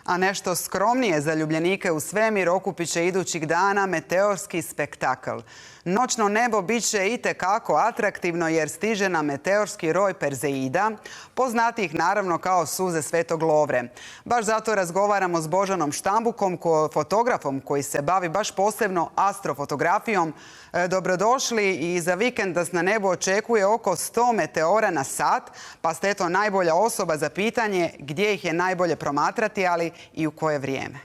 A nešto skromnije za ljubljenike u svemir okupit će idućih dana meteorski spektakl. Noćno nebo bit će itekako atraktivno jer stiže nam meteorski roj Perzeida, poznatijih naravno kao suze Svetog Lovre. Baš zato razgovaramo s Božanom Štambukom, fotografom koji se bavi baš posebno astrofotografijom. Dobrodošli i za vikend nas na nebu očekuje oko 100 meteora na sat, pa ste eto najbolja osoba za pitanje gdje ih je najbolje promatrati, ali i u koje vrijeme.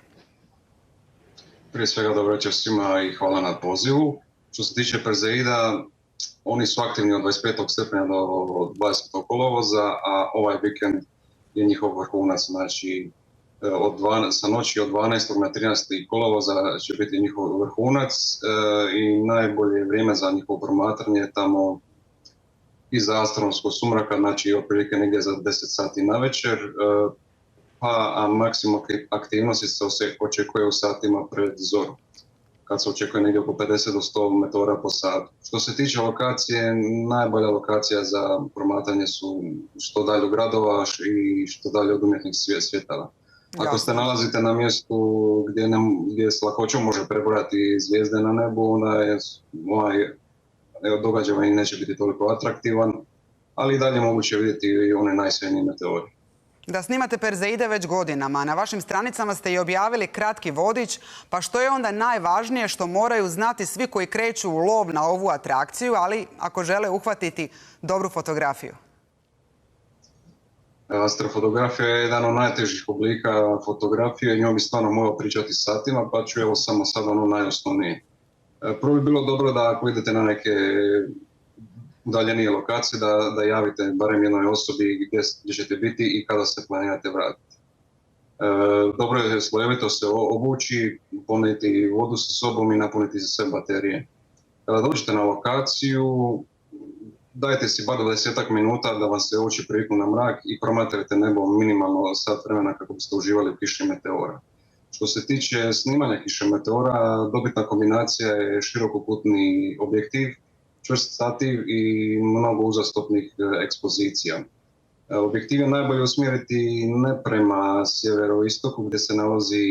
Prije svega dobro večer svima i hvala na pozivu. Što se tiče Perzeida, oni su aktivni od 25. srpnja do 20. kolovoza, a ovaj vikend je njihov vrhunac. Znači, sa noći od 12. na 13. kolovoza će biti njihov vrhunac i najbolje vrijeme za njihovo promatranje je tamo iza astronomskog sumraka, znači otprilike negdje za 10 sati na večer, a maksimum aktivnosti se očekuje u satima pred zoru, kad se očekuje negdje oko 50 do 100 meteora po satu. Što se tiče lokacije, najbolja lokacija za promatranje su što dalje od gradova i što dalje od umjetnih svjetala. Ako se nalazite na mjestu gdje s lakoćom može prebrojati zvijezde na nebu, onda događaj neće biti toliko atraktivan, ali i dalje moguće vidjeti i one najsvjetnije meteore. Da snimate Perzeide već godinama. Na vašim stranicama ste i objavili kratki vodič, pa što je onda najvažnije što moraju znati svi koji kreću u lov na ovu atrakciju, ali ako žele uhvatiti dobru fotografiju? Astrofotografija je jedan od najtežih oblika fotografije i njoj bi stvarno mogao pričati satima, pa ću evo samo sad ono najosnovnije. Prvo bi bilo dobro da ako idete na neke udaljenije lokacije, da javite barem jednoj osobi gdje ćete biti i kada se planirate vratiti. Dobro je slojevito se obući, ponijeti vodu sa sobom i napuniti sve baterije. Kada dođete na lokaciju, dajte si bar 20 minuta da vam se oči priviknu na mrak i promatrajte nebo minimalno sat vremena kako biste uživali u kiši meteora. Što se tiče snimanja kiše meteora, dobitna kombinacija je širokokutni objektiv, čvrst stativ i mnogo uzastopnih ekspozicija. Objektiv je najbolje usmjeriti ne prema sjeveroistoku gdje se nalazi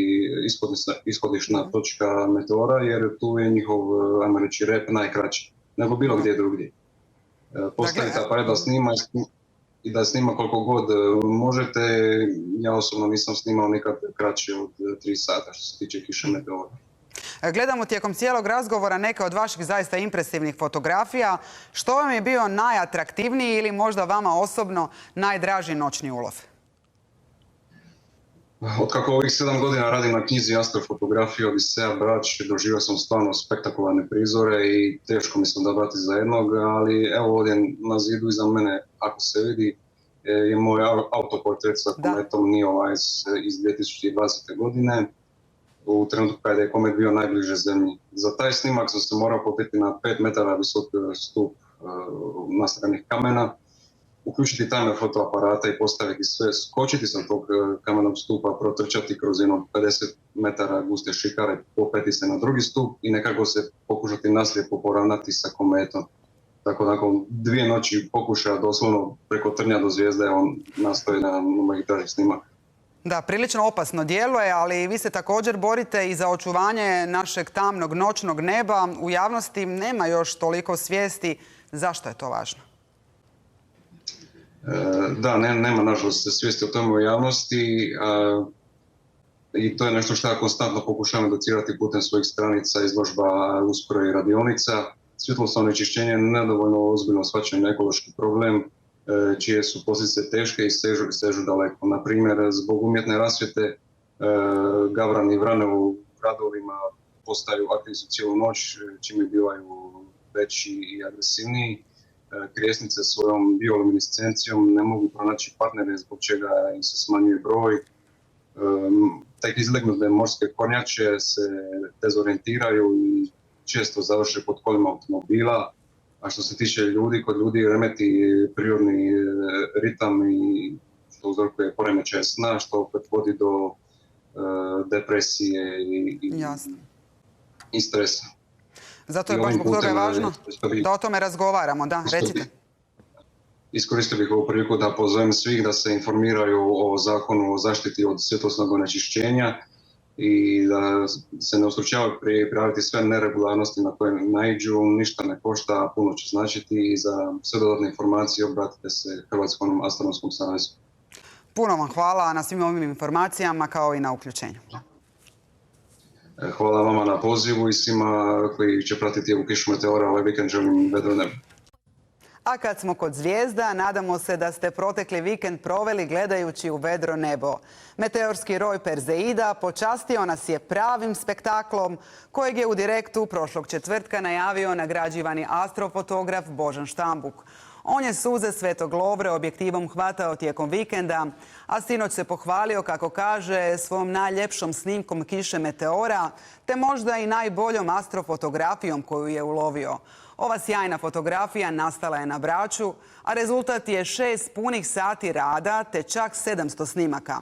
ishodišna točka meteora, jer tu je njihov, ajmo reći, rep najkraći, nego bilo gdje drugdje. Postavite aparat da snima i da snima koliko god možete. Ja osobno nisam snimao nikad kraće od 3 sata što se tiče kiše meteora. Gledamo tijekom cijelog razgovora neke od vaših zaista impresivnih fotografija. Što vam je bio najatraktivniji ili možda vama osobno najdraži noćni ulov? Otkako ovih 7 godina radim na knjizi Astrofotografije Odiseja Brač, doživio sam stvarno spektakularne prizore i teško mi se odabrati za jednog, ali evo ovdje na zidu iza mene, ako se vidi, je moj autoportret sa kometom Neowise iz 2020. godine. U trenutku kada je komet bio najbliže zemlji. Za taj snimak sam se morao popeti na 5 metara visok stup nastavljenih kamena, uključiti timer fotoaparata i postaviti sve, skočiti sa tog kamenog stupa, protrčati kroz jedno 50 metara guste šikare, popeti se na drugi stup i nekako se pokušati naslijepo poravnati sa kometom. Tako nakon 2 noći pokušaja doslovno preko trnja do zvijezde on nastoji na mojih dražih snimaka. Da, prilično opasno djeluje, ali vi se također borite i za očuvanje našeg tamnog noćnog neba. U javnosti nema još toliko svijesti. Zašto je to važno? Da, nema nažalost svijesti o tome u javnosti i to je nešto što ja konstantno pokušavam educirati putem svojih stranica, izložba, uskoro i radionica. Svjetlosno onečišćenje je nedovoljno ozbiljno shvaćen ekološki problem čije su posljedice teške i sežu daleko. Na primjer, zbog umjetne rasvjete gavrani i vrane u gradovima postaju aktivni su cijelu noć, čime bivaju veći i agresivniji. Krijesnice svojom bioluminescencijom ne mogu pronaći partnere zbog čega im se smanjuje broj. Tek izlegnute morske kornjače se dezorijentiraju i često završe pod kolima automobila. A što se tiče ljudi, kod ljudi remeti prirodni ritam i što uzrokuje poremećaje sna, što opet vodi do depresije i stresa. Zato je baš zbog toga važno da o tome razgovaramo. Da, recite. iskoristio bih ovu priliku da pozovem svih da se informiraju o zakonu o zaštiti od svjetlosnog onečišćenja i da se ne ustručavaju prijaviti sve neregularnosti na koje naiđu, ništa ne košta, a puno će značiti i za sve dodatne informacije obratite se Hrvatskom astronomskom savezu. Puno vam hvala na svim ovim informacijama kao i na uključenju. Hvala vama na pozivu i svima koji će pratiti ovu kišu meteora ovaj vikend želim vedro nebo. A kad smo kod zvijezda, nadamo se da ste protekli vikend proveli gledajući u vedro nebo. Meteorski roj Perzeida počastio nas je pravim spektaklom kojeg je u direktu prošlog četvrtka najavio nagrađivani astrofotograf Božan Štambuk. On je suze Svetog Lovre objektivom hvatao tijekom vikenda, a sinoć se pohvalio, kako kaže, svom najljepšom snimkom kiše meteora, te možda i najboljom astrofotografijom koju je ulovio. Ova sjajna fotografija nastala je na Braču, a rezultat je 6 punih sati rada te čak 700 snimaka.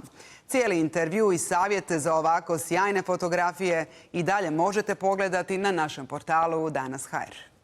Cijeli intervju i savjete za ovako sjajne fotografije i dalje možete pogledati na našem portalu Danas.hr.